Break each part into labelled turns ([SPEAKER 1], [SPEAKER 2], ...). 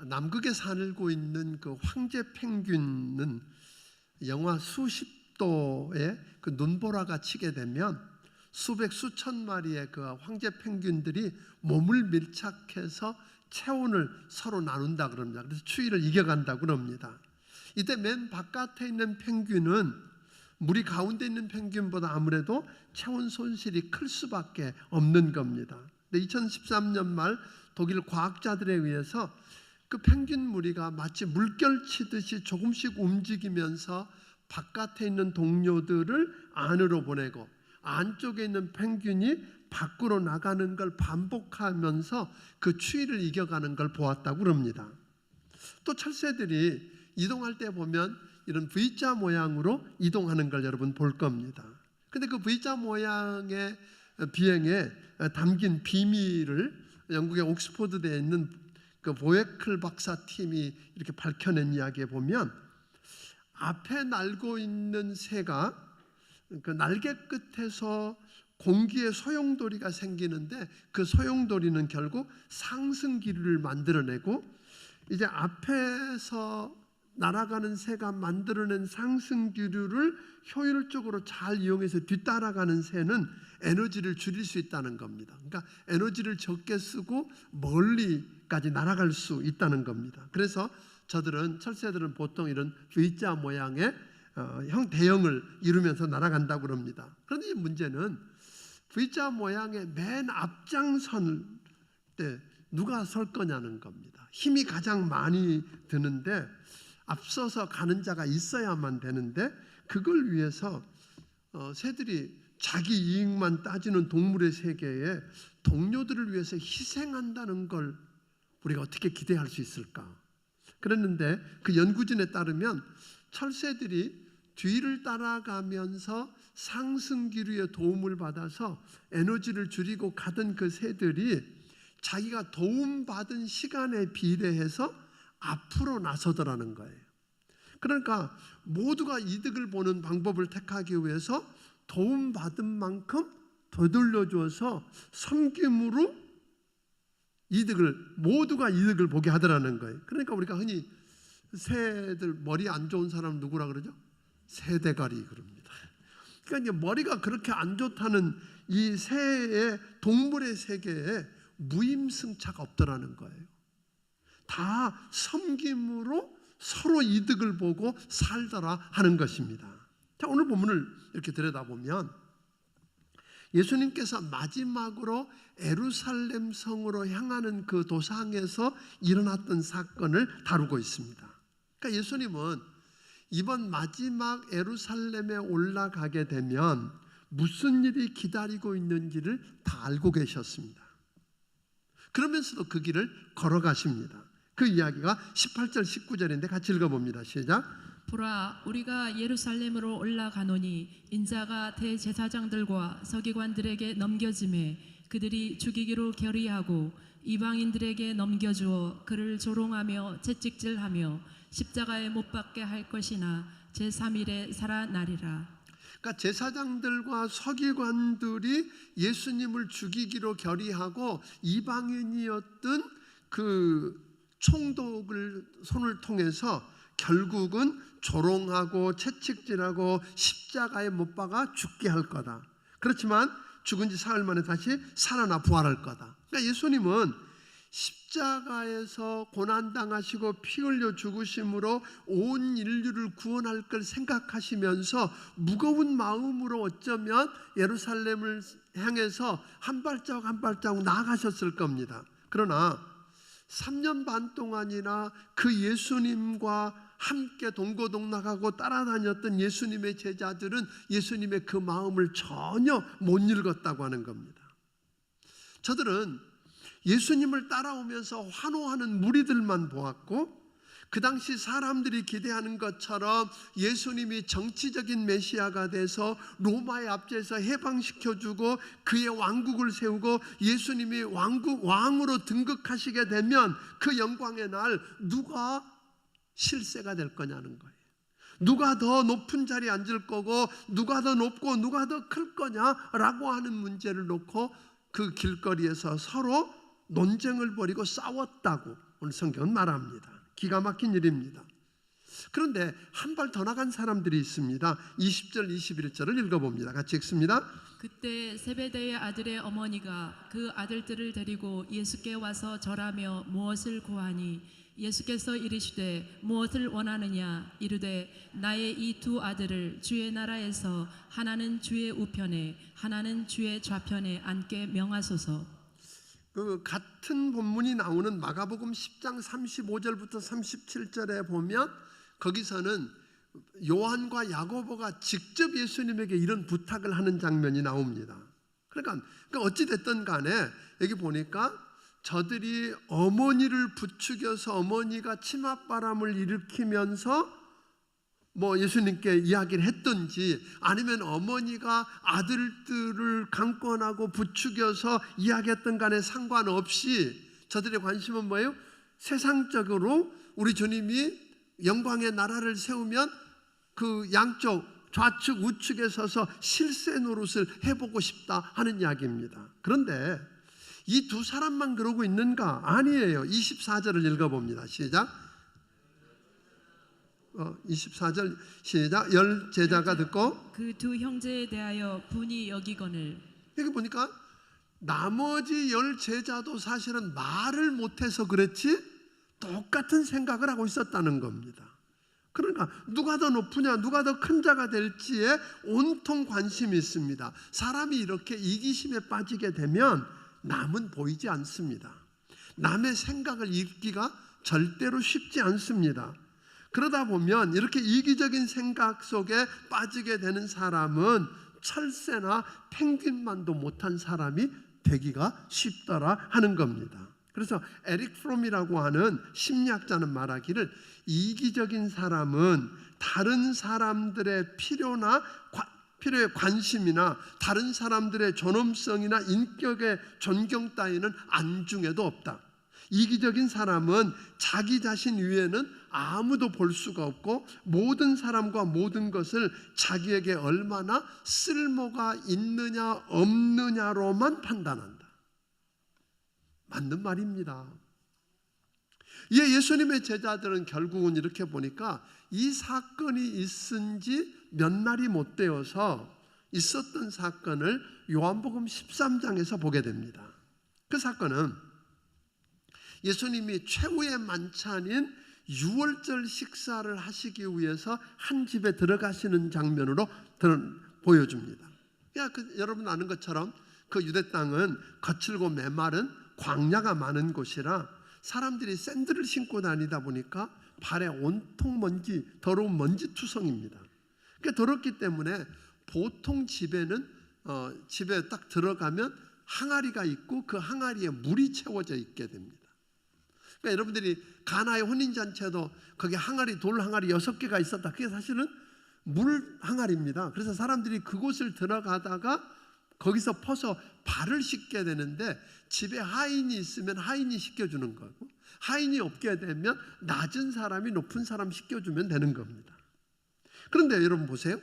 [SPEAKER 1] 남극에 살고 있는 그 황제 펭귄은 영하 수십 도의 그 눈보라가 치게 되면 수백 수천 마리의 그 황제 펭귄들이 몸을 밀착해서 체온을 서로 나눈다 그럽니다. 그래서 추위를 이겨간다 그럽니다. 이때 맨 바깥에 있는 펭귄은 물이 가운데 있는 펭귄보다 아무래도 체온 손실이 클 수밖에 없는 겁니다. 2013년 말 독일 과학자들에 의해서 그 펭귄 무리가 마치 물결 치듯이 조금씩 움직이면서 바깥에 있는 동료들을 안으로 보내고 안쪽에 있는 펭귄이 밖으로 나가는 걸 반복하면서 그 추위를 이겨가는 걸 보았다고 그럽니다. 또 철새들이 이동할 때 보면 이런 V자 모양으로 이동하는 걸 여러분 볼 겁니다. 근데 그 V자 모양의 비행에 담긴 비밀을 영국의 옥스포드대에 있는 그 보에클 박사 팀이 이렇게 밝혀낸 이야기에 보면 앞에 날고 있는 새가 그 날개 끝에서 공기에 소용돌이가 생기는데 그 소용돌이는 결국 상승 기류를 만들어내고 이제 앞에서 날아가는 새가 만들어낸 상승 기류를 효율적으로 잘 이용해서 뒤따라가는 새는 에너지를 줄일 수 있다는 겁니다. 그러니까 에너지를 적게 쓰고 멀리까지 날아갈 수 있다는 겁니다. 그래서 철새들은 보통 이런 V자 모양의 대형을 이루면서 날아간다고 합니다. 그런데 이 문제는 V자 모양의 맨 앞장선 때 누가 설 거냐는 겁니다. 힘이 가장 많이 드는데 앞서서 가는 자가 있어야만 되는데 그걸 위해서 새들이 자기 이익만 따지는 동물의 세계에 동료들을 위해서 희생한다는 걸 우리가 어떻게 기대할 수 있을까? 그랬는데 그 연구진에 따르면 철새들이 뒤를 따라가면서 상승기류의 도움을 받아서 에너지를 줄이고 가던 그 새들이 자기가 도움받은 시간에 비례해서 앞으로 나서더라는 거예요. 그러니까 모두가 이득을 보는 방법을 택하기 위해서 도움받은 만큼 되돌려줘서 섬김으로 모두가 이득을 보게 하더라는 거예요. 그러니까 우리가 흔히 새들 머리 안 좋은 사람 누구라 그러죠? 새대가리 그럽니다. 그러니까 이제 머리가 그렇게 안 좋다는 이 새의 동물의 세계에 무임승차가 없더라는 거예요. 다 섬김으로 서로 이득을 보고 살더라 하는 것입니다. 자, 오늘 본문을 이렇게 들여다보면 예수님께서 마지막으로 예루살렘 성으로 향하는 그 도상에서 일어났던 사건을 다루고 있습니다. 그러니까 예수님은 이번 마지막 예루살렘에 올라가게 되면 무슨 일이 기다리고 있는지를 다 알고 계셨습니다. 그러면서도 그 길을 걸어가십니다. 그 이야기가 18절 19절인데 같이 읽어봅니다. 시작.
[SPEAKER 2] 보라, 우리가 예루살렘으로 올라가노니 인자가 대제사장들과 서기관들에게 넘겨짐에 그들이 죽이기로 결의하고 이방인들에게 넘겨주어 그를 조롱하며 채찍질하며 십자가에 못 박게 할 것이나 제3일에 살아나리라.
[SPEAKER 1] 그러니까 제사장들과 서기관들이 예수님을 죽이기로 결의하고 이방인이었던 그 총독을 손을 통해서 결국은 조롱하고 채찍질하고 십자가에 못 박아 죽게 할 거다. 그렇지만 죽은 지 사흘 만에 다시 살아나 부활할 거다. 그러니까 예수님은 십자가에서 고난당하시고 피 흘려 죽으심으로 온 인류를 구원할 걸 생각하시면서 무거운 마음으로 어쩌면 예루살렘을 향해서 한 발자국 한 발자국 나아가셨을 겁니다. 그러나 3년 반 동안이나 그 예수님과 함께 동고동락하고 따라다녔던 예수님의 제자들은 예수님의 그 마음을 전혀 못 읽었다고 하는 겁니다. 저들은 예수님을 따라오면서 환호하는 무리들만 보았고 그 당시 사람들이 기대하는 것처럼 예수님이 정치적인 메시아가 돼서 로마의 압제에서 해방시켜주고 그의 왕국을 세우고 예수님이 왕으로 등극하시게 되면 그 영광의 날 누가 실세가 될 거냐는 거예요. 누가 더 높은 자리에 앉을 거고 누가 더 높고 누가 더 클 거냐라고 하는 문제를 놓고 그 길거리에서 서로 논쟁을 벌이고 싸웠다고 오늘 성경은 말합니다. 기가 막힌 일입니다. 그런데 한 발 더 나간 사람들이 있습니다. 20절 21절을 읽어봅니다. 같이 읽습니다.
[SPEAKER 2] 그때 세베대의 아들의 어머니가 그 아들들을 데리고 예수께 와서 절하며 무엇을 구하니 예수께서 이르시되 무엇을 원하느냐 이르되 나의 이 두 아들을 주의 나라에서 하나는 주의 우편에 하나는 주의 좌편에 앉게 명하소서.
[SPEAKER 1] 그 같은 본문이 나오는 마가복음 10장 35절부터 37절에 보면 거기서는 요한과 야고보가 직접 예수님에게 이런 부탁을 하는 장면이 나옵니다. 그러니까 어찌 됐든 간에 여기 보니까 저들이 어머니를 부추겨서 어머니가 치맛바람을 일으키면서 뭐 예수님께 이야기를 했든지 아니면 어머니가 아들들을 강권하고 부추겨서 이야기했던 간에 상관없이 저들의 관심은 뭐예요? 세상적으로 우리 주님이 영광의 나라를 세우면 그 양쪽 좌측 우측에 서서 실세 노릇을 해보고 싶다 하는 이야기입니다. 그런데 이 두 사람만 그러고 있는가? 아니에요. 24절을 읽어봅니다. 시작. 24절 시작. 열 제자가 듣고
[SPEAKER 2] 그 두 형제에 대하여 분이 여기거늘.
[SPEAKER 1] 여기 보니까 나머지 열 제자도 사실은 말을 못해서 그랬지 똑같은 생각을 하고 있었다는 겁니다. 그러니까 누가 더 높으냐 누가 더 큰 자가 될지에 온통 관심이 있습니다. 사람이 이렇게 이기심에 빠지게 되면 남은 보이지 않습니다. 남의 생각을 읽기가 절대로 쉽지 않습니다. 그러다 보면 이렇게 이기적인 생각 속에 빠지게 되는 사람은 철새나 펭귄만도 못한 사람이 되기가 쉽더라 하는 겁니다. 그래서 에릭 프롬이라고 하는 심리학자는 말하기를 이기적인 사람은 다른 사람들의 필요에 관심이나 다른 사람들의 존엄성이나 인격의 존경 따위는 안중에도 없다. 이기적인 사람은 자기 자신 위에는 아무도 볼 수가 없고 모든 사람과 모든 것을 자기에게 얼마나 쓸모가 있느냐 없느냐로만 판단한다. 맞는 말입니다. 예수님의 제자들은 결국은 이렇게 보니까 이 사건이 있은 지 몇 날이 못 되어서 있었던 사건을 요한복음 13장에서 보게 됩니다. 그 사건은 예수님이 최후의 만찬인 유월절 식사를 하시기 위해서 한 집에 들어가시는 장면으로 보여줍니다. 여러분 아는 것처럼 그 유대 땅은 거칠고 메마른 광야가 많은 곳이라 사람들이 샌들을 신고 다니다 보니까 발에 온통 먼지, 더러운 먼지 투성입니다. 그러니까 더럽기 때문에 보통 집에는 집에 딱 들어가면 항아리가 있고 그 항아리에 물이 채워져 있게 됩니다. 그러니까 여러분들이 가나의 혼인잔치에도 거기 항아리, 돌 항아리 6개가 있었다. 그게 사실은 물 항아리입니다. 그래서 사람들이 그곳을 들어가다가 거기서 퍼서 발을 씻게 되는데 집에 하인이 있으면 하인이 씻겨주는 거고 하인이 없게 되면 낮은 사람이 높은 사람 씻겨주면 되는 겁니다. 그런데 여러분 보세요.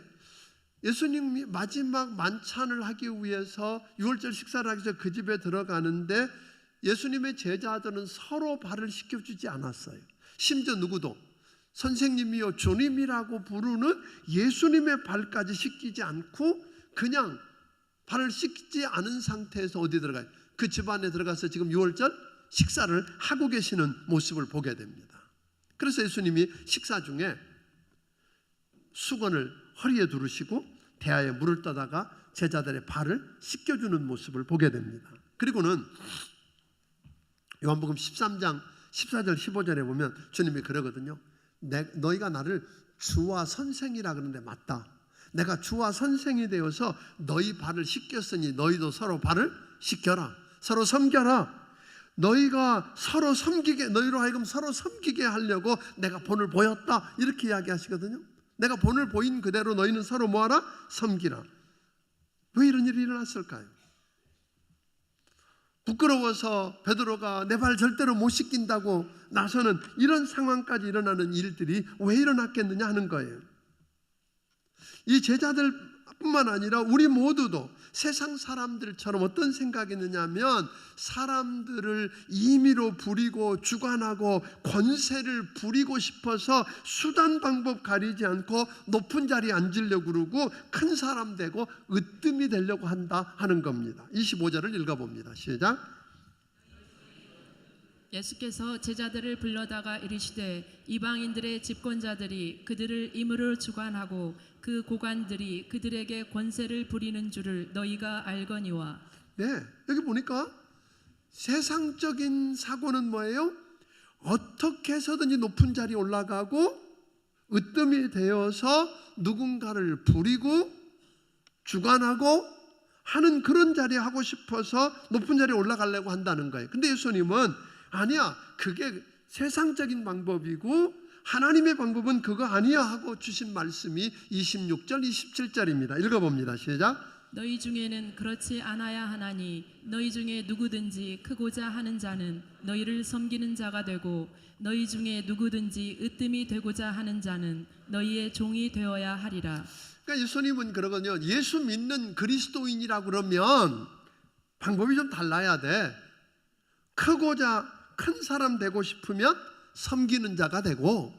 [SPEAKER 1] 예수님이 마지막 만찬을 하기 위해서 유월절 식사를 하기 위해서 그 집에 들어가는데 예수님의 제자들은 서로 발을 씻겨주지 않았어요. 심지어 누구도 선생님이요 주님이라고 부르는 예수님의 발까지 씻기지 않고 그냥 발을 씻지 않은 상태에서 어디 들어가요? 그 집안에 들어가서 지금 유월절 식사를 하고 계시는 모습을 보게 됩니다. 그래서 예수님이 식사 중에 수건을 허리에 두르시고 대야에 물을 떠다가 제자들의 발을 씻겨주는 모습을 보게 됩니다. 그리고는 요한복음 13장 14절 15절에 보면 주님이 그러거든요. 너희가 나를 주와 선생이라 그러는데 맞다. 내가 주와 선생이 되어서 너희 발을 씻겼으니 너희도 서로 발을 씻겨라. 서로 섬겨라. 너희가 서로 섬기게, 너희로 하여금 서로 섬기게 하려고 내가 본을 보였다. 이렇게 이야기하시거든요. 내가 본을 보인 그대로 너희는 서로 뭐하라? 섬기라. 왜 이런 일이 일어났을까요? 부끄러워서 베드로가 내 발 절대로 못 씻긴다고 나서는 이런 상황까지 일어나는 일들이 왜 일어났겠느냐 하는 거예요. 이 제자들 뿐만 아니라 우리 모두도 세상 사람들처럼 어떤 생각이 있느냐면 사람들을 임의로 부리고 주관하고 권세를 부리고 싶어서 수단 방법 가리지 않고 높은 자리에 앉으려고 그러고 큰 사람 되고 으뜸이 되려고 한다 하는 겁니다. 25절을 읽어봅니다. 시작.
[SPEAKER 2] 예수께서 제자들을 불러다가 이르시되 이방인들의 집권자들이 그들을 임으로 주관하고 그 고관들이 그들에게 권세를 부리는 줄을 너희가 알거니와.
[SPEAKER 1] 네, 여기 보니까 세상적인 사고는 뭐예요? 어떻게 해서든지 높은 자리에 올라가고 으뜸이 되어서 누군가를 부리고 주관하고 하는 그런 자리에 하고 싶어서 높은 자리에 올라가려고 한다는 거예요. 근데 예수님은 아니야, 그게 세상적인 방법이고 하나님의 방법은 그거 아니야 하고 주신 말씀이 26절 27절입니다. 읽어봅니다. 시작.
[SPEAKER 2] 너희 중에는 그렇지 않아야 하나니 너희 중에 누구든지 크고자 하는 자는 너희를 섬기는 자가 되고 너희 중에 누구든지 으뜸이 되고자 하는 자는 너희의 종이 되어야 하리라.
[SPEAKER 1] 그러니까 예수님은 그러거든요. 예수 믿는 그리스도인이라고 그러면 방법이 좀 달라야 돼. 크고자 큰 사람 되고 싶으면 섬기는 자가 되고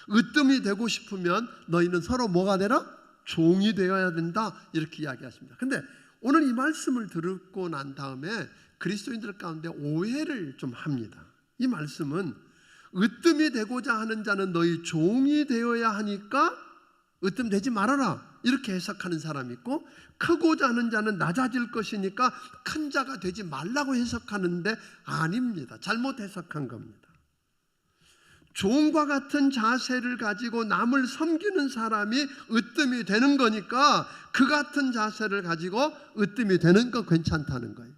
[SPEAKER 1] 으뜸이 되고 싶으면 너희는 서로 뭐가 되라? 종이 되어야 된다. 이렇게 이야기하십니다. 근데 오늘 이 말씀을 듣고 난 다음에 그리스도인들 가운데 오해를 좀 합니다. 이 말씀은 으뜸이 되고자 하는 자는 너희 종이 되어야 하니까 으뜸 되지 말아라 이렇게 해석하는 사람이 있고, 크고자 하는 자는 낮아질 것이니까 큰 자가 되지 말라고 해석하는데 아닙니다. 잘못 해석한 겁니다. 종과 같은 자세를 가지고 남을 섬기는 사람이 으뜸이 되는 거니까 그 같은 자세를 가지고 으뜸이 되는 거 괜찮다는 거예요.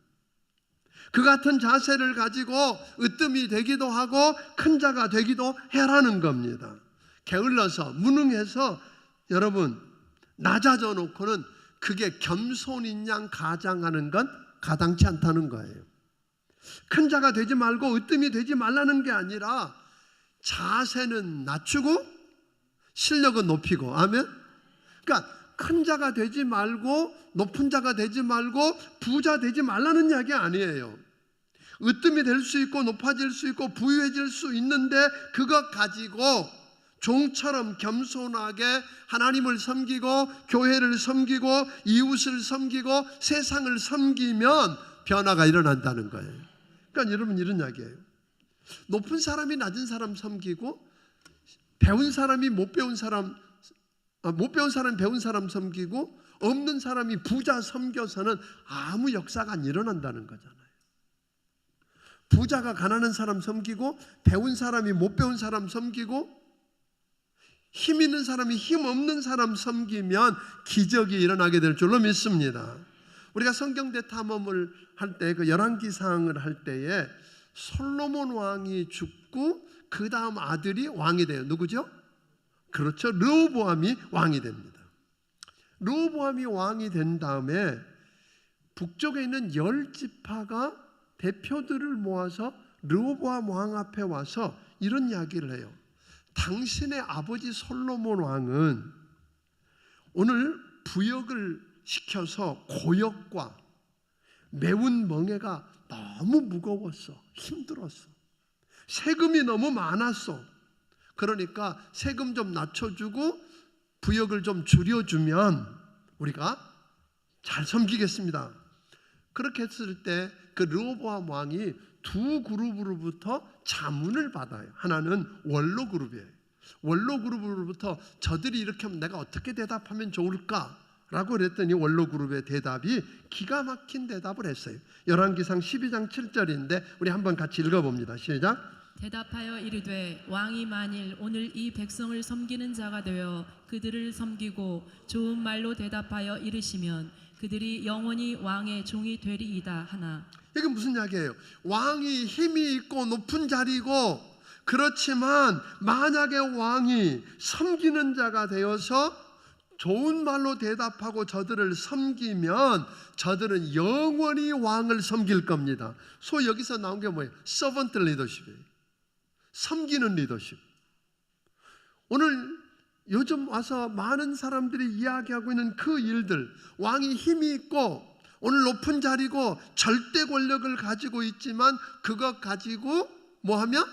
[SPEAKER 1] 그 같은 자세를 가지고 으뜸이 되기도 하고 큰 자가 되기도 해라는 겁니다. 게을러서 무능해서 여러분 낮아져 놓고는 그게 겸손인 양 가장하는 건 가당치 않다는 거예요. 큰 자가 되지 말고 으뜸이 되지 말라는 게 아니라 자세는 낮추고 실력은 높이고, 아멘. 그러니까 큰 자가 되지 말고 높은 자가 되지 말고 부자 되지 말라는 이야기 아니에요. 으뜸이 될 수 있고 높아질 수 있고 부유해질 수 있는데 그것 가지고 종처럼 겸손하게 하나님을 섬기고 교회를 섬기고 이웃을 섬기고 세상을 섬기면 변화가 일어난다는 거예요. 그러니까 여러분 이런 이야기예요. 높은 사람이 낮은 사람 섬기고 배운 사람이 못 배운 사람이 배운 사람 섬기고 없는 사람이 부자 섬겨서는 아무 역사가 안 일어난다는 거잖아요. 부자가 가난한 사람 섬기고 배운 사람이 못 배운 사람 섬기고 힘 있는 사람이 힘 없는 사람 섬기면 기적이 일어나게 될 줄로 믿습니다. 우리가 성경대 탐험을 할 때 그 열왕기상을 할 때에 솔로몬 왕이 죽고 그 다음 아들이 왕이 돼요. 누구죠? 그렇죠. 르호보암이 왕이 됩니다. 르호보암이 왕이 된 다음에 북쪽에 있는 10지파가 대표들을 모아서 르호보암 왕 앞에 와서 이런 이야기를 해요. 당신의 아버지 솔로몬 왕은 오늘 부역을 시켜서 고역과 매운 멍에가 너무 무거웠어. 힘들었어. 세금이 너무 많았어. 그러니까 세금 좀 낮춰주고 부역을 좀 줄여주면 우리가 잘 섬기겠습니다. 그렇게 했을 때 그 르호보암 왕이 두 그룹으로부터 자문을 받아요. 하나는 원로 그룹이에요. 원로 그룹으로부터 저들이 이렇게 하면 내가 어떻게 대답하면 좋을까라고 그랬더니 원로 그룹의 대답이 기가 막힌 대답을 했어요. 열왕기상 12장 7절인데 우리 한번 같이 읽어봅니다. 시작.
[SPEAKER 2] 대답하여 이르되 왕이 만일 오늘 이 백성을 섬기는 자가 되어 그들을 섬기고 좋은 말로 대답하여 이르시면 그들이 영원히 왕의 종이 되리이다 하나.
[SPEAKER 1] 이게 무슨 이야기예요? 왕이 힘이 있고 높은 자리고 그렇지만 만약에 왕이 섬기는 자가 되어서 좋은 말로 대답하고 저들을 섬기면 저들은 영원히 왕을 섬길 겁니다. 소위 여기서 나온 게 뭐예요? 서번트 리더십이에요. 섬기는 리더십. 오늘 요즘 와서 많은 사람들이 이야기하고 있는 그 일들, 왕이 힘이 있고 오늘 높은 자리고 절대 권력을 가지고 있지만 그것 가지고 뭐하면?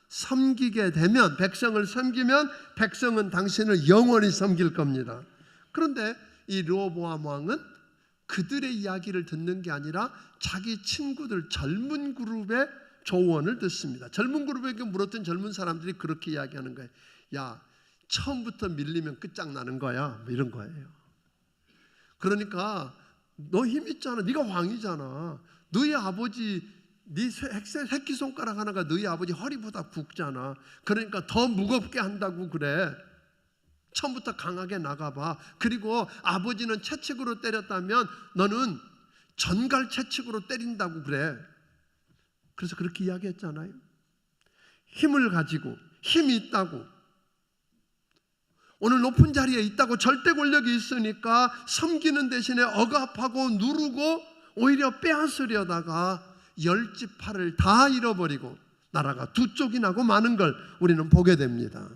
[SPEAKER 1] 섬기게 되면, 백성을 섬기면 백성은 당신을 영원히 섬길 겁니다. 그런데 이 르호보암 왕은 그들의 이야기를 듣는 게 아니라 자기 친구들 젊은 그룹의 조언을 듣습니다. 젊은 그룹에게 물었던 젊은 사람들이 그렇게 이야기하는 거예요. 야, 처음부터 밀리면 끝장나는 거야, 뭐 이런 거예요. 그러니까 너 힘 있잖아, 네가 왕이잖아, 너희 아버지 네 새끼손가락 하나가 너희 아버지 허리보다 굵잖아. 그러니까 더 무겁게 한다고 그래. 처음부터 강하게 나가봐. 그리고 아버지는 채찍으로 때렸다면 너는 전갈 채찍으로 때린다고 그래. 그래서 그렇게 이야기했잖아요. 힘을 가지고, 힘이 있다고, 오늘 높은 자리에 있다고, 절대 권력이 있으니까 섬기는 대신에 억압하고 누르고 오히려 빼앗으려다가 10지파를 다 잃어버리고 나라가 두 쪽이 나고 마는 걸 우리는 보게 됩니다.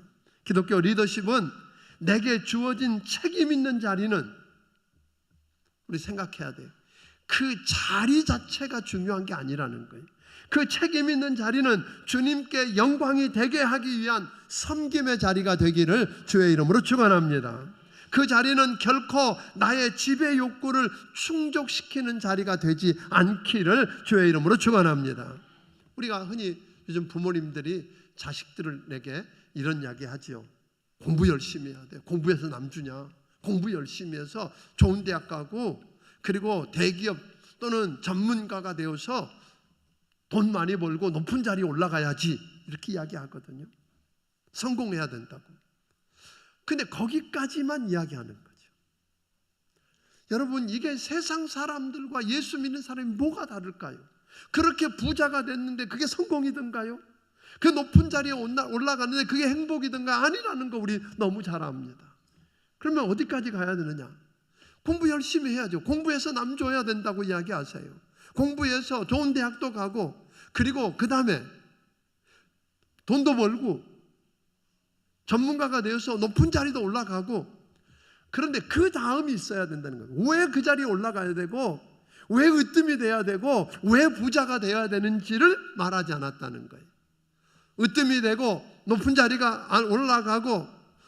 [SPEAKER 1] 기독교 리더십은 내게 주어진 책임 있는 자리는, 우리 생각해야 돼요. 그 자리 자체가 중요한 게 아니라는 거예요. 그 책임 있는 자리는 주님께 영광이 되게 하기 위한 섬김의 자리가 되기를 주의 이름으로 축원합니다. 그 자리는 결코 나의 지배 욕구를 충족시키는 자리가 되지 않기를 주의 이름으로 축원합니다. 우리가 흔히 요즘 부모님들이 자식들에게 이런 이야기 하지요. 공부 열심히 해야 돼. 공부해서 남주냐. 공부 열심히 해서 좋은 대학 가고, 그리고 대기업 또는 전문가가 되어서 돈 많이 벌고 높은 자리에 올라가야지, 이렇게 이야기하거든요. 성공해야 된다고. 근데 거기까지만 이야기하는 거죠. 여러분, 이게 세상 사람들과 예수 믿는 사람이 뭐가 다를까요? 그렇게 부자가 됐는데 그게 성공이든가요? 그 높은 자리에 올라가는데 그게 행복이든가? 아니라는 거 우리 너무 잘 압니다. 그러면 어디까지 가야 되느냐? 공부 열심히 해야죠. 공부해서 남 줘야 된다고 이야기하세요. 공부해서 좋은 대학도 가고, 그리고 그 다음에 돈도 벌고 전문가가 되어서 높은 자리도 올라가고. 그런데 그 다음이 있어야 된다는 거예요. 왜 그 자리에 올라가야 되고, 왜 으뜸이 돼야 되고, 왜 부자가 되어야 되는지를 말하지 않았다는 거예요. 으뜸이 되고 높은 자리가 올라가고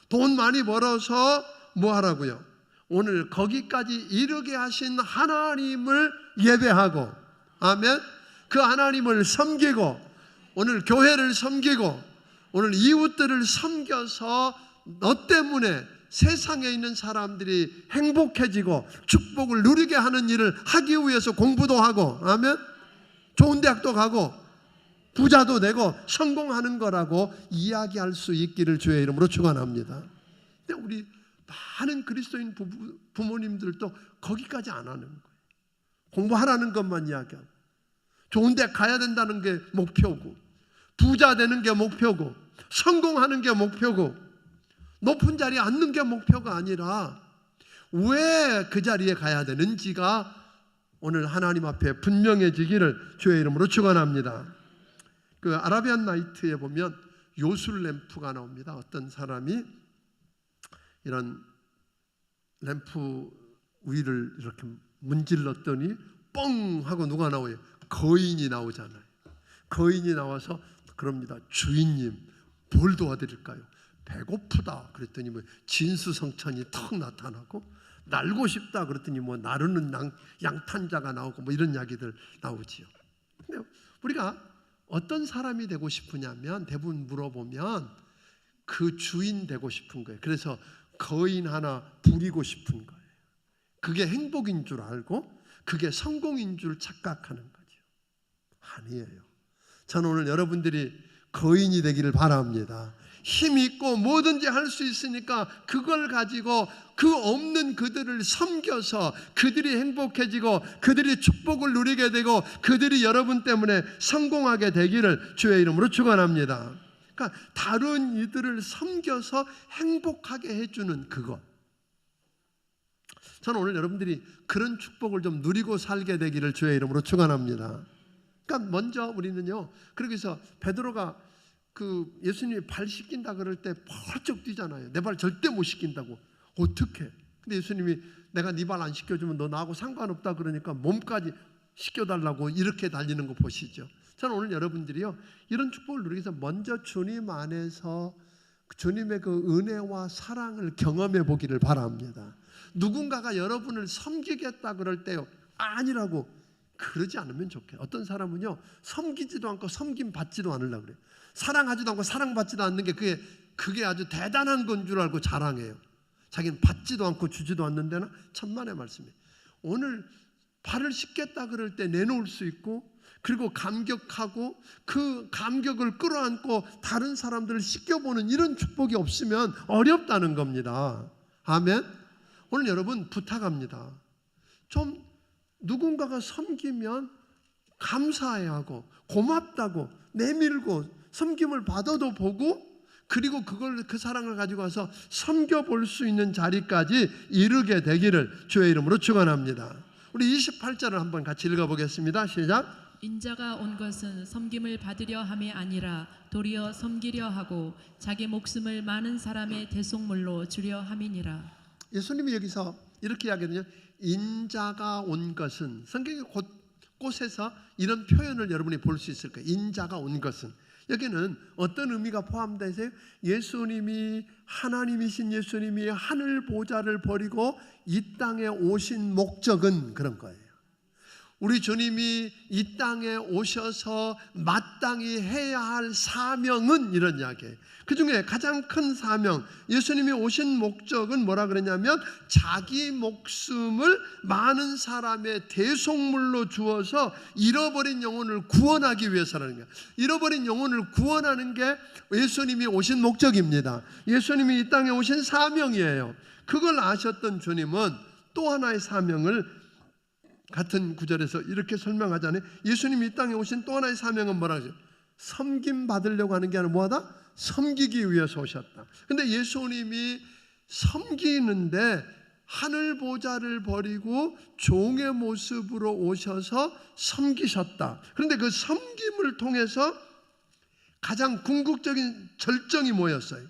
[SPEAKER 1] 돈 많이 벌어서 뭐 하라고요? 오늘 거기까지 이르게 하신 하나님을 예배하고, 아멘. 그 하나님을 섬기고, 오늘 교회를 섬기고, 오늘 이웃들을 섬겨서 너 때문에 세상에 있는 사람들이 행복해지고 축복을 누리게 하는 일을 하기 위해서 공부도 하고, 아멘. 좋은 대학도 가고 부자도 되고 성공하는 거라고 이야기할 수 있기를 주의 이름으로 축원합니다. 근데 우리 많은 그리스도인 부모님들도 거기까지 안 하는 거예요. 공부하라는 것만 이야기하고, 좋은 데 가야 된다는 게 목표고, 부자 되는 게 목표고, 성공하는 게 목표고, 높은 자리에 앉는 게 목표가 아니라 왜 그 자리에 가야 되는지가 오늘 하나님 앞에 분명해지기를 주의 이름으로 축원합니다. 그 아라비안 나이트에 보면 요술 램프가 나옵니다. 어떤 사람이 이런 램프 위를 이렇게 문질렀더니 뻥 하고 누가 나와요? 거인이 나오잖아요. 거인이 나와서 그럽니다. 주인님, 뭘 도와드릴까요? 배고프다 그랬더니 뭐 진수성찬이 턱 나타나고, 날고 싶다 그랬더니 뭐 나르는 양탄자가 나오고, 뭐 이런 이야기들 나오지요. 근데 우리가 어떤 사람이 되고 싶으냐면 대부분 물어보면 그 주인 되고 싶은 거예요. 그래서 거인 하나 부리고 싶은 거예요. 그게 행복인 줄 알고 그게 성공인 줄 착각하는 거죠. 아니에요. 저는 오늘 여러분들이 거인이 되기를 바랍니다. 힘이 있고 뭐든지 할 수 있으니까 그걸 가지고 그 없는 그들을 섬겨서 그들이 행복해지고 그들이 축복을 누리게 되고 그들이 여러분 때문에 성공하게 되기를 주의 이름으로 축원합니다. 그러니까 다른 이들을 섬겨서 행복하게 해주는 그것. 저는 오늘 여러분들이 그런 축복을 좀 누리고 살게 되기를 주의 이름으로 축원합니다. 그러니까 먼저 우리는요, 그러기 위해서 베드로가 그 예수님이 발 씻긴다 그럴 때 펄쩍 뛰잖아요. 내 발 절대 못 씻긴다고. 어떻게? 근데 예수님이 내가 네 발 안 씻겨주면 너 나하고 상관없다 그러니까 몸까지 씻겨달라고 이렇게 달리는 거 보시죠. 저는 오늘 여러분들이요, 이런 축복을 누리기 위해서 먼저 주님 안에서 주님의 그 은혜와 사랑을 경험해 보기를 바랍니다. 누군가가 여러분을 섬기겠다 그럴 때요, 아니라고 그러지 않으면 좋겠어요. 어떤 사람은요, 섬기지도 않고 섬김 받지도 않으려고 그래요. 사랑하지도 않고 사랑받지도 않는 게 그게 아주 대단한 건 줄 알고 자랑해요. 자기는 받지도 않고 주지도 않는 데는 천만의 말씀이에요. 오늘 발을 씻겠다 그럴 때 내놓을 수 있고, 그리고 감격하고 그 감격을 끌어안고 다른 사람들을 씻겨보는 이런 축복이 없으면 어렵다는 겁니다. 아멘. 오늘 여러분 부탁합니다. 좀 누군가가 섬기면 감사해야 하고 고맙다고 내밀고 섬김을 받아도 보고, 그리고 그걸 그 사랑을 가지고 와서 섬겨볼 수 있는 자리까지 이르게 되기를 주의 이름으로 축원합니다. 우리 28절을 한번 같이 읽어보겠습니다. 시작.
[SPEAKER 2] 인자가 온 것은 섬김을 받으려 함이 아니라 도리어 섬기려 하고 자기 목숨을 많은 사람의 대속물로 주려 함이니라.
[SPEAKER 1] 예수님이 여기서 이렇게 이야기하거든요. 인자가 온 것은, 성경의 곳곳에서 이런 표현을 여러분이 볼 수 있을 거예요. 인자가 온 것은. 여기는 어떤 의미가 포함되어 있어요? 예수님이, 하나님이신 예수님이 하늘 보좌를 버리고 이 땅에 오신 목적은 그런 거예요. 우리 주님이 이 땅에 오셔서 마땅히 해야 할 사명은 이런 이야기예요. 그 중에 가장 큰 사명, 예수님이 오신 목적은 뭐라 그랬냐면 자기 목숨을 많은 사람의 대속물로 주어서 잃어버린 영혼을 구원하기 위해서라는 거예요. 잃어버린 영혼을 구원하는 게 예수님이 오신 목적입니다. 예수님이 이 땅에 오신 사명이에요. 그걸 아셨던 주님은 또 하나의 사명을 같은 구절에서 이렇게 설명하잖아요. 예수님이 이 땅에 오신 또 하나의 사명은 뭐라고 하죠? 섬김 받으려고 하는 게 아니라 뭐하다? 섬기기 위해서 오셨다. 근데 예수님이 섬기는데 하늘 보좌를 버리고 종의 모습으로 오셔서 섬기셨다. 그런데 그 섬김을 통해서 가장 궁극적인 절정이 뭐였어요?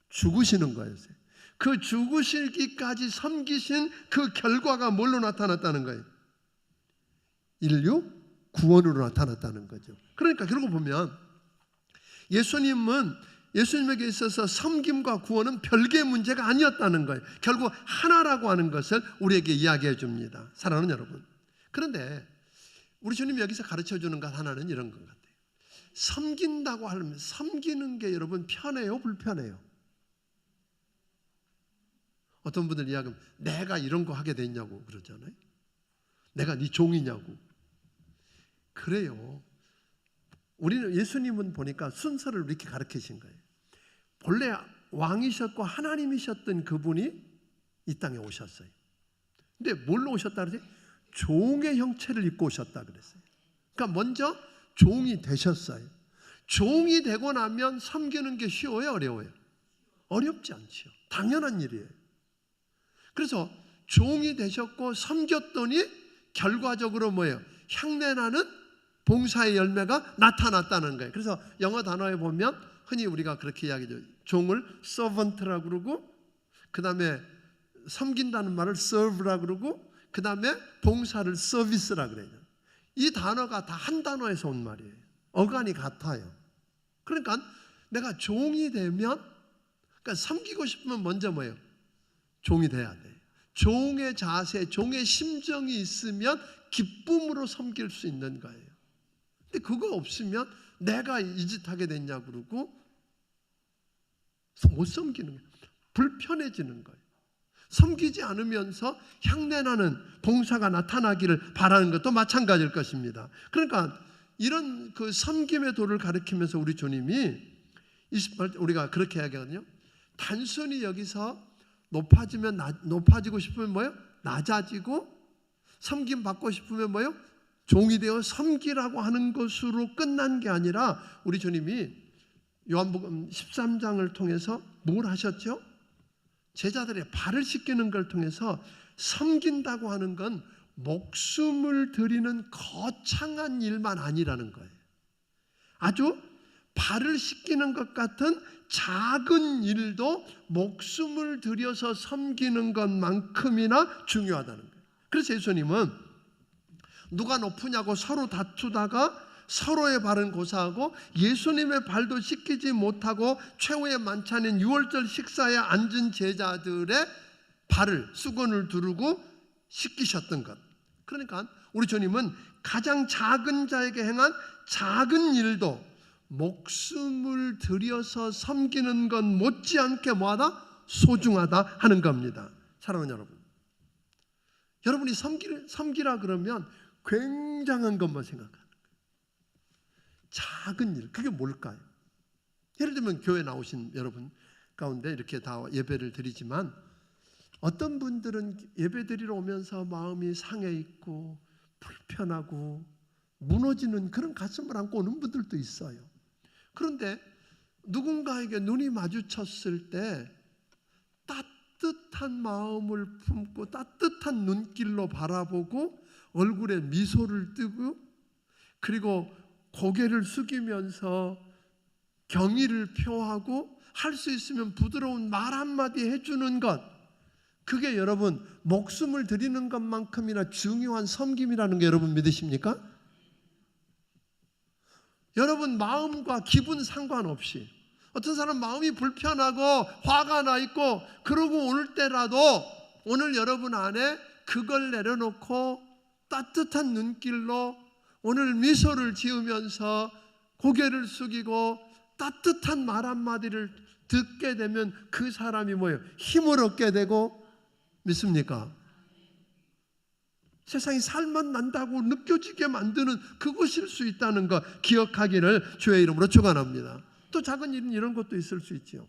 [SPEAKER 1] 죽으시는 거였어요. 그 죽으시기까지 섬기신 그 결과가 뭘로 나타났다는 거예요? 인류 구원으로 나타났다는 거죠. 그러니까 결국 보면 예수님에게 있어서 섬김과 구원은 별개의 문제가 아니었다는 거예요. 결국 하나라고 하는 것을 우리에게 이야기해 줍니다. 사랑하는 여러분, 그런데 우리 주님이 여기서 가르쳐 주는 것 하나는 이런 것 같아요. 섬긴다고 하면 섬기는 게 여러분 편해요, 불편해요? 어떤 분들 이야기하면 내가 이런 거 하게 됐냐고 그러잖아요. 내가 네 종이냐고. 그래요. 우리는 예수님은 보니까 순서를 이렇게 가르치신 거예요. 본래 왕이셨고 하나님이셨던 그분이 이 땅에 오셨어요. 근데 뭘로 오셨다 그러지? 종의 형체를 입고 오셨다 그랬어요. 그러니까 먼저 종이 되셨어요. 종이 되고 나면 섬기는 게 쉬워요, 어려워요? 어렵지 않죠. 당연한 일이에요. 그래서 종이 되셨고 섬겼더니 결과적으로 뭐예요? 향내나는 봉사의 열매가 나타났다는 거예요. 그래서 영어 단어에 보면 흔히 우리가 그렇게 이야기하죠. 종을 servant라고 그러고, 그 다음에 섬긴다는 말을 serve라고 그러고, 그 다음에 봉사를 service라고 그래요. 이 단어가 다 한 단어에서 온 말이에요. 어간이 같아요. 그러니까 내가 종이 되면, 그러니까 섬기고 싶으면 먼저 뭐예요? 종이 돼야 돼요. 종의 자세, 종의 심정이 있으면 기쁨으로 섬길 수 있는 거예요. 근데 그거 없으면 내가 이 짓 하게 됐냐 그러고 못 섬기는 거예요. 불편해지는 거예요. 섬기지 않으면서 향내나는 봉사가 나타나기를 바라는 것도 마찬가지일 것입니다. 그러니까 이런 그 섬김의 도를 가르치면서 우리 주님이 28절 우리가 그렇게 이야기하거든요. 단순히 여기서 높아지고 싶으면 뭐예요? 낮아지고, 섬김 받고 싶으면 뭐예요? 종이 되어 섬기라고 하는 것으로 끝난 게 아니라 우리 주님이 요한복음 13장을 통해서 뭘 하셨죠? 제자들의 발을 씻기는 걸 통해서 섬긴다고 하는 건 목숨을 드리는 거창한 일만 아니라는 거예요. 아주 발을 씻기는 것 같은 작은 일도 목숨을 들여서 섬기는 것만큼이나 중요하다는 거예요. 그래서 예수님은 누가 높으냐고 서로 다투다가 서로의 발은 고사하고 예수님의 발도 씻기지 못하고 최후의 만찬인 유월절 식사에 앉은 제자들의 발을 수건을 두르고 씻기셨던 것. 그러니까 우리 주님은 가장 작은 자에게 행한 작은 일도 목숨을 들여서 섬기는 것 못지않게 뭐하다? 소중하다 하는 겁니다. 사랑하는 여러분, 여러분이 섬기라 그러면 굉장한 것만 생각하는 거예요. 작은 일, 그게 뭘까요? 예를 들면 교회 나오신 여러분 가운데 이렇게 다 예배를 드리지만 어떤 분들은 예배 드리러 오면서 마음이 상해 있고 불편하고 무너지는 그런 가슴을 안고 오는 분들도 있어요. 그런데 누군가에게 눈이 마주쳤을 때 따뜻한 마음을 품고 따뜻한 눈길로 바라보고 얼굴에 미소를 띠고 그리고 고개를 숙이면서 경의를 표하고 할 수 있으면 부드러운 말 한마디 해주는 것, 그게 여러분 목숨을 드리는 것만큼이나 중요한 섬김이라는 게 여러분 믿으십니까? 여러분 마음과 기분 상관없이 어떤 사람 마음이 불편하고 화가 나 있고 그러고 올 때라도 오늘 여러분 안에 그걸 내려놓고 따뜻한 눈길로 오늘 미소를 지으면서 고개를 숙이고 따뜻한 말 한마디를 듣게 되면 그 사람이 뭐예요? 힘을 얻게 되고, 믿습니까? 세상이 살맛 난다고 느껴지게 만드는 그것일 수 있다는 것 기억하기를 주의 이름으로 축원합니다. 또 작은 일은 이런 것도 있을 수 있죠.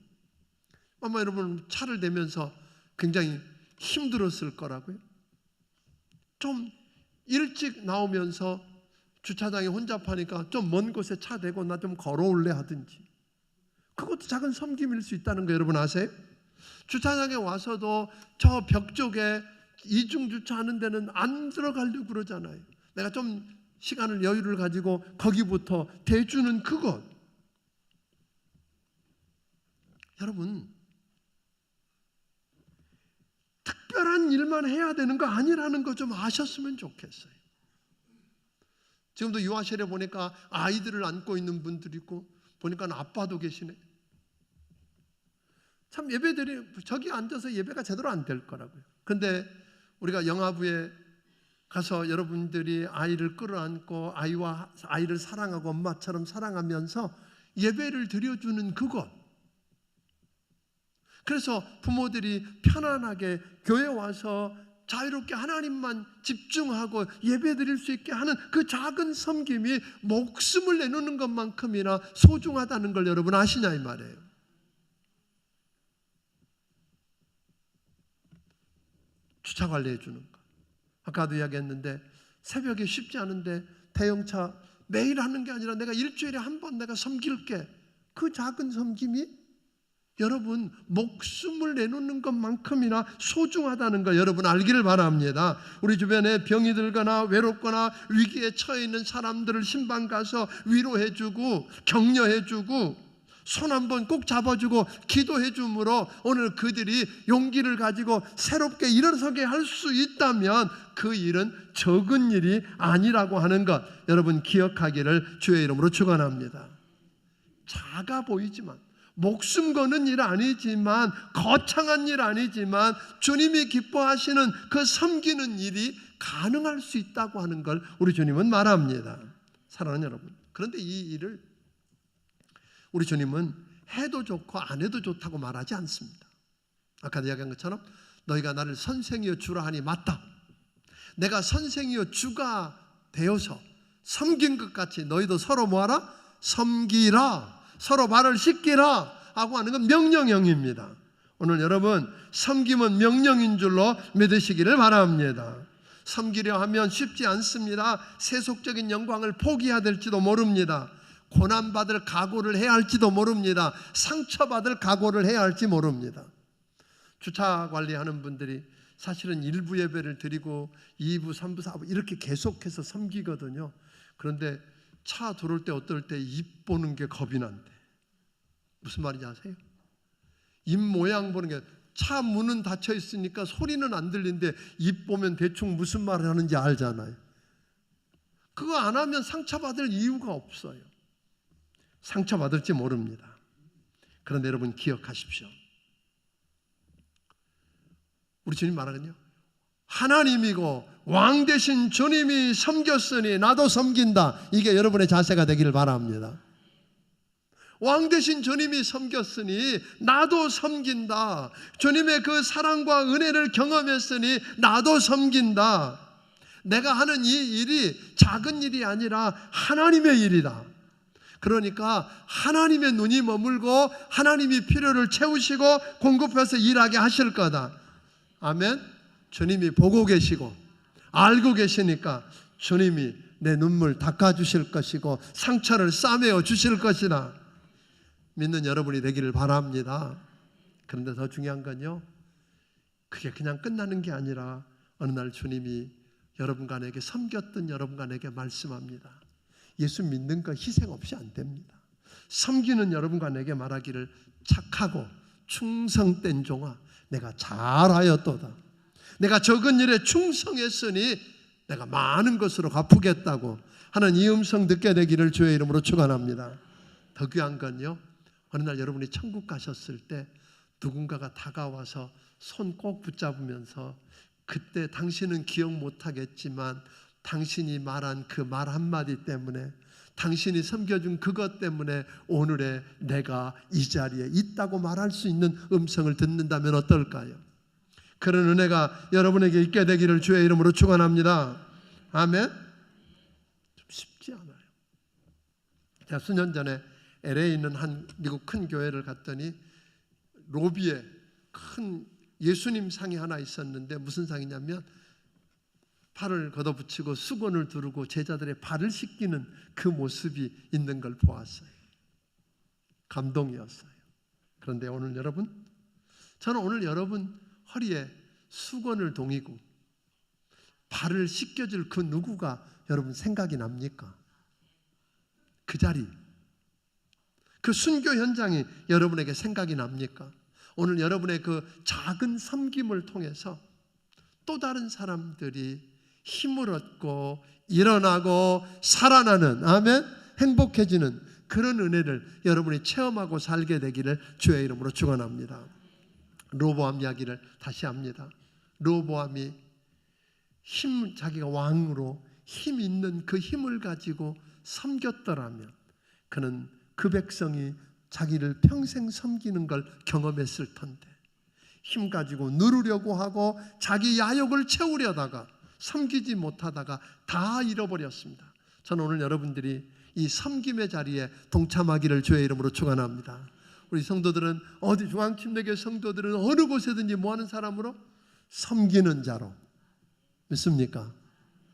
[SPEAKER 1] 아마 여러분 차를 대면서 굉장히 힘들었을 거라고요. 좀 일찍 나오면서 주차장에 혼자 파니까 좀 먼 곳에 차 대고 나 좀 걸어올래 하든지, 그것도 작은 섬김일 수 있다는 거 여러분 아세요? 주차장에 와서도 저 벽 쪽에 이중 주차하는 데는 안 들어가려고 그러잖아요. 내가 좀 시간을 여유를 가지고 거기부터 대주는 그것. 여러분 특별한 일만 해야 되는 거 아니라는 거 좀 아셨으면 좋겠어요. 지금도 유아실에 보니까 아이들을 안고 있는 분들이 있고 보니까 아빠도 계시네. 참 예배들이 저기 앉아서 예배가 제대로 안 될 거라고요. 근데 우리가 영화부에 가서 여러분들이 아이를 끌어안고 아이를 사랑하고 엄마처럼 사랑하면서 예배를 드려주는 그것. 그래서 부모들이 편안하게 교회 와서 자유롭게 하나님만 집중하고 예배 드릴 수 있게 하는 그 작은 섬김이 목숨을 내놓는 것만큼이나 소중하다는 걸 여러분 아시냐 이 말이에요. 주차 관리해 주는 거. 아까도 이야기했는데 새벽에 쉽지 않은데 대형차 매일 하는 게 아니라 내가 일주일에 한 번 내가 섬길게. 그 작은 섬김이 여러분 목숨을 내놓는 것만큼이나 소중하다는 걸 여러분 알기를 바랍니다. 우리 주변에 병이 들거나 외롭거나 위기에 처해 있는 사람들을 신방 가서 위로해주고 격려해주고 손 한번 꼭 잡아주고 기도해줌으로 오늘 그들이 용기를 가지고 새롭게 일어서게 할 수 있다면 그 일은 적은 일이 아니라고 하는 것 여러분 기억하기를 주의 이름으로 축원합니다. 작아 보이지만 목숨 거는 일 아니지만 거창한 일 아니지만 주님이 기뻐하시는 그 섬기는 일이 가능할 수 있다고 하는 걸 우리 주님은 말합니다. 사랑하는 여러분, 그런데 이 일을 우리 주님은 해도 좋고 안 해도 좋다고 말하지 않습니다. 아까 이야기한 것처럼 너희가 나를 선생이여 주라 하니 맞다. 내가 선생이여 주가 되어서 섬긴 것 같이 너희도 서로 뭐하라? 섬기라. 서로 발을 씻기라 하고 하는 건 명령형입니다. 오늘 여러분 섬김은 명령인 줄로 믿으시기를 바랍니다. 섬기려 하면 쉽지 않습니다. 세속적인 영광을 포기해야 될지도 모릅니다. 고난받을 각오를 해야 할지도 모릅니다. 상처받을 각오를 해야 할지 모릅니다. 주차 관리하는 분들이 사실은 1부 예배를 드리고 2부, 3부, 4부 이렇게 계속해서 섬기거든요. 그런데 차 들어올 때 어떨 때 입 보는 게 겁이 난대. 무슨 말인지 아세요? 입 모양 보는 게, 차 문은 닫혀 있으니까 소리는 안 들리는데 입 보면 대충 무슨 말을 하는지 알잖아요. 그거 안 하면 상처받을 이유가 없어요. 상처받을지 모릅니다. 그런데 여러분 기억하십시오. 우리 주님 말하거든요. 하나님이고 왕 되신 주님이 섬겼으니 나도 섬긴다. 이게 여러분의 자세가 되기를 바랍니다. 왕 되신 주님이 섬겼으니 나도 섬긴다. 주님의 그 사랑과 은혜를 경험했으니 나도 섬긴다. 내가 하는 이 일이 작은 일이 아니라 하나님의 일이다. 그러니까 하나님의 눈이 머물고 하나님이 필요를 채우시고 공급해서 일하게 하실 거다. 아멘. 주님이 보고 계시고 알고 계시니까 주님이 내 눈물 닦아주실 것이고 상처를 싸매어 주실 것이다. 믿는 여러분이 되기를 바랍니다. 그런데 더 중요한 건요, 그게 그냥 끝나는 게 아니라 어느 날 주님이 여러분과 내게 섬겼던 여러분과 내게 말씀합니다. 예수 믿는 거 희생 없이 안 됩니다. 섬기는 여러분과 내게 말하기를 착하고 충성된 종아 내가 잘하였도다. 내가 적은 일에 충성했으니 내가 많은 것으로 갚으겠다고 하는 이 음성 듣게 되기를 주의 이름으로 축원합니다. 더 귀한 건요, 어느 날 여러분이 천국 가셨을 때 누군가가 다가와서 손 꼭 붙잡으면서 그때 당신은 기억 못하겠지만 당신이 말한 그 말 한마디 때문에, 당신이 섬겨준 그것 때문에 오늘의 내가 이 자리에 있다고 말할 수 있는 음성을 듣는다면 어떨까요? 그런 은혜가 여러분에게 있게 되기를 주의 이름으로 축원합니다. 아멘. 좀 쉽지 않아요. 제가 수년 전에 LA에 있는 한 미국 큰 교회를 갔더니 로비에 큰 예수님 상이 하나 있었는데 무슨 상이냐면 팔을 걷어붙이고 수건을 두르고 제자들의 발을 씻기는 그 모습이 있는 걸 보았어요. 감동이었어요. 그런데 오늘 여러분, 저는 오늘 여러분 허리에 수건을 동이고 발을 씻겨줄 그 누구가 여러분 생각이 납니까? 그 자리, 그 순교 현장이 여러분에게 생각이 납니까? 오늘 여러분의 그 작은 섬김을 통해서 또 다른 사람들이 힘을 얻고 일어나고 살아나는, 아멘, 행복해지는 그런 은혜를 여러분이 체험하고 살게 되기를 주의 이름으로 축원합니다. 르호보암 이야기를 다시 합니다. 르호보암이 자기가 왕으로 힘 있는 그 힘을 가지고 섬겼더라면 그는 그 백성이 자기를 평생 섬기는 걸 경험했을 텐데, 힘 가지고 누르려고 하고 자기 야욕을 채우려다가 섬기지 못하다가 다 잃어버렸습니다. 저는 오늘 여러분들이 이 섬김의 자리에 동참하기를 주의 이름으로 축원합니다. 우리 성도들은 어디 중앙침례교회 성도들은 어느 곳에든지 뭐하는 사람으로? 섬기는 자로. 믿습니까?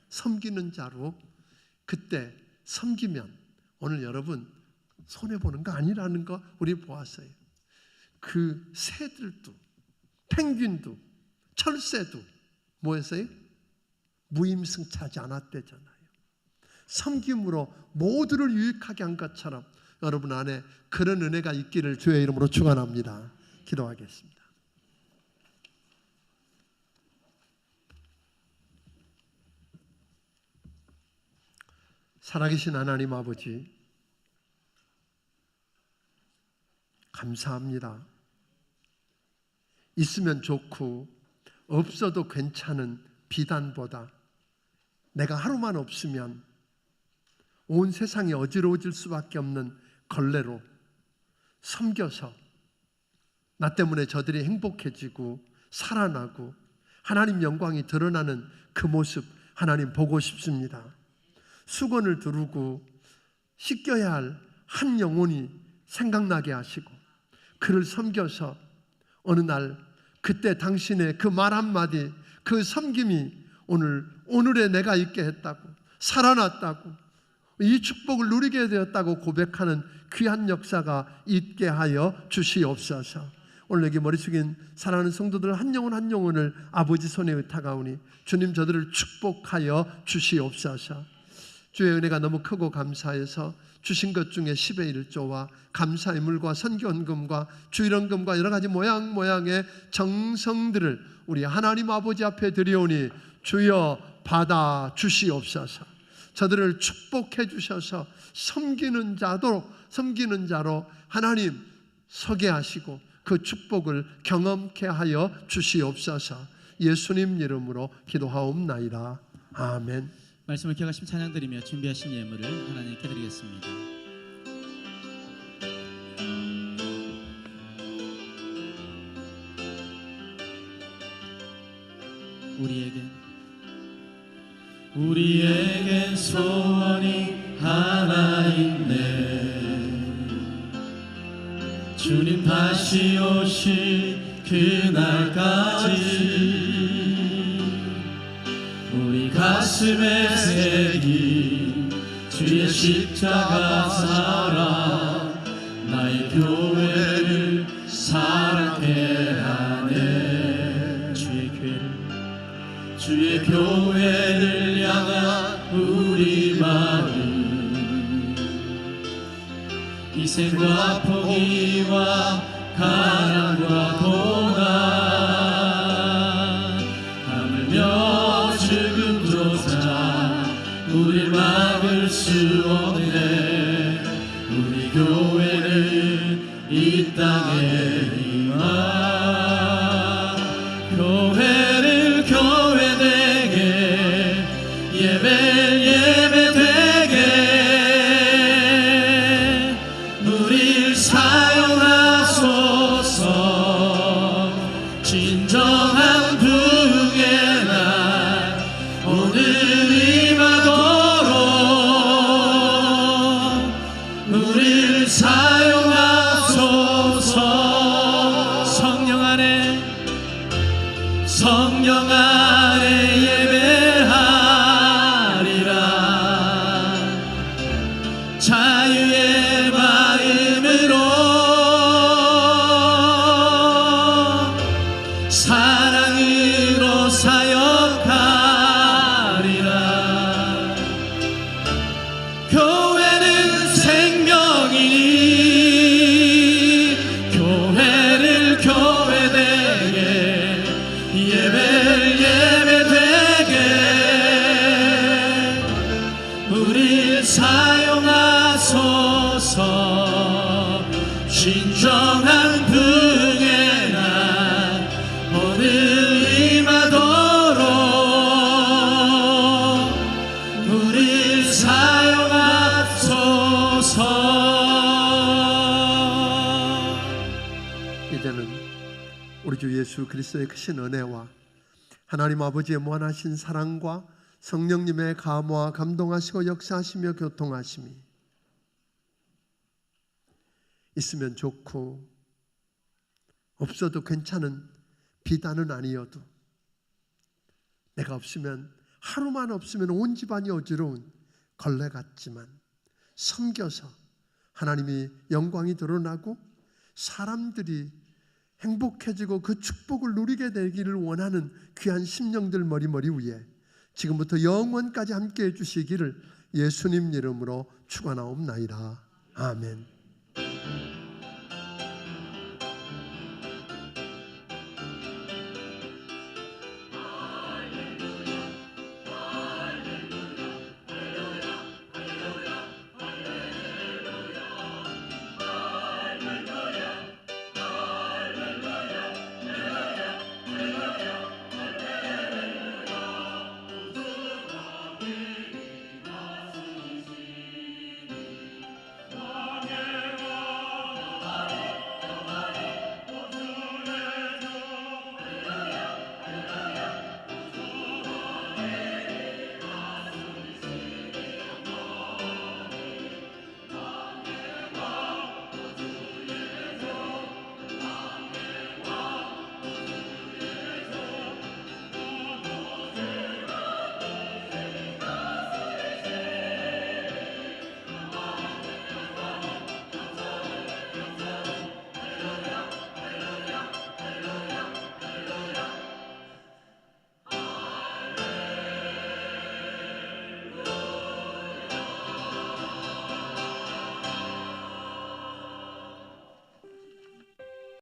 [SPEAKER 1] 섬기는 자로. 그때 섬기면 오늘 여러분 손해보는 거 아니라는 거 우리 보았어요. 그 새들도 펭귄도 철새도 뭐였어요? 무임승차하지 않았대잖아요. 섬김으로 모두를 유익하게 한 것처럼 여러분 안에 그런 은혜가 있기를 주의 이름으로 축원합니다. 기도하겠습니다. 살아계신 하나님 아버지, 감사합니다. 있으면 좋고 없어도 괜찮은 비단보다 내가 하루만 없으면 온 세상이 어지러워질 수밖에 없는 걸레로 섬겨서 나 때문에 저들이 행복해지고 살아나고 하나님 영광이 드러나는 그 모습 하나님 보고 싶습니다. 수건을 두르고 씻겨야 할 한 영혼이 생각나게 하시고 그를 섬겨서 어느 날 그때 당신의 그 말 한마디, 그 섬김이 오늘의 내가 있게 했다고, 살아났다고, 이 축복을 누리게 되었다고 고백하는 귀한 역사가 있게 하여 주시옵소서. 오늘 여기 머리 숙인 사랑하는 성도들 한 영혼 한 영혼을 아버지 손에 의탁하오니 주님 저들을 축복하여 주시옵소서. 주의 은혜가 너무 크고 감사해서 주신 것 중에 10의 1조와 감사의 물과 선교헌금과 주일헌금과 여러 가지 모양의 정성들을 우리 하나님 아버지 앞에 드리오니 주여 받아 주시옵소서. 저들을 축복해 주셔서 섬기는 자로 하나님 서게 하시고 그 축복을 경험케 하여 주시옵소서. 예수님 이름으로 기도하옵나이다. 아멘.
[SPEAKER 3] 말씀을 기억하시면 찬양 드리며 준비하신 예물을 하나님께 드리겠습니다. 우리에겐 소원이 하나 있네. 주님 다시 오실 그날까지 우리 가슴에 새긴 주의 십자가 사랑, 나의 교회를 사랑해 하네. 주의 교회를 향한 우리 마음, 희생과 포기와 가난과 고난, 하물며 죽음조차 우릴 막을 수 없네. 우리 교회는 이 땅에 임하. 교회를 교회되게, 예배를 예배되게 우릴 사용하소서. 진정한 부흥의 날 오늘 임하도록 우릴 사용하소서. 성령 안에 예배하리라. 자유의 마음으로 사랑으로 사역하리라. 교회는 생명이니 교회를 교회되게, 예배를 예배되게 우릴 사용하소서. 진정한 부흥의 날 오늘 임하도록 우릴 사용하소서.
[SPEAKER 1] 이제는 우리 주 예수 그리스도의 크신 은혜와 하나님 아버지의 무한하신 사랑과 성령님의 감화 감동하시고 역사하시며 교통하심이 있으면 좋고 없어도 괜찮은 비단은 아니어도, 내가 없으면, 하루만 없으면 온 집안이 어지러운 걸레 같지만 섬겨서 하나님이 영광이 드러나고 사람들이 행복해지고 그 축복을 누리게 되기를 원하는 귀한 심령들 머리머리 위에 지금부터 영원까지 함께해 주시기를 예수님 이름으로 축원하옵나이다. 아멘.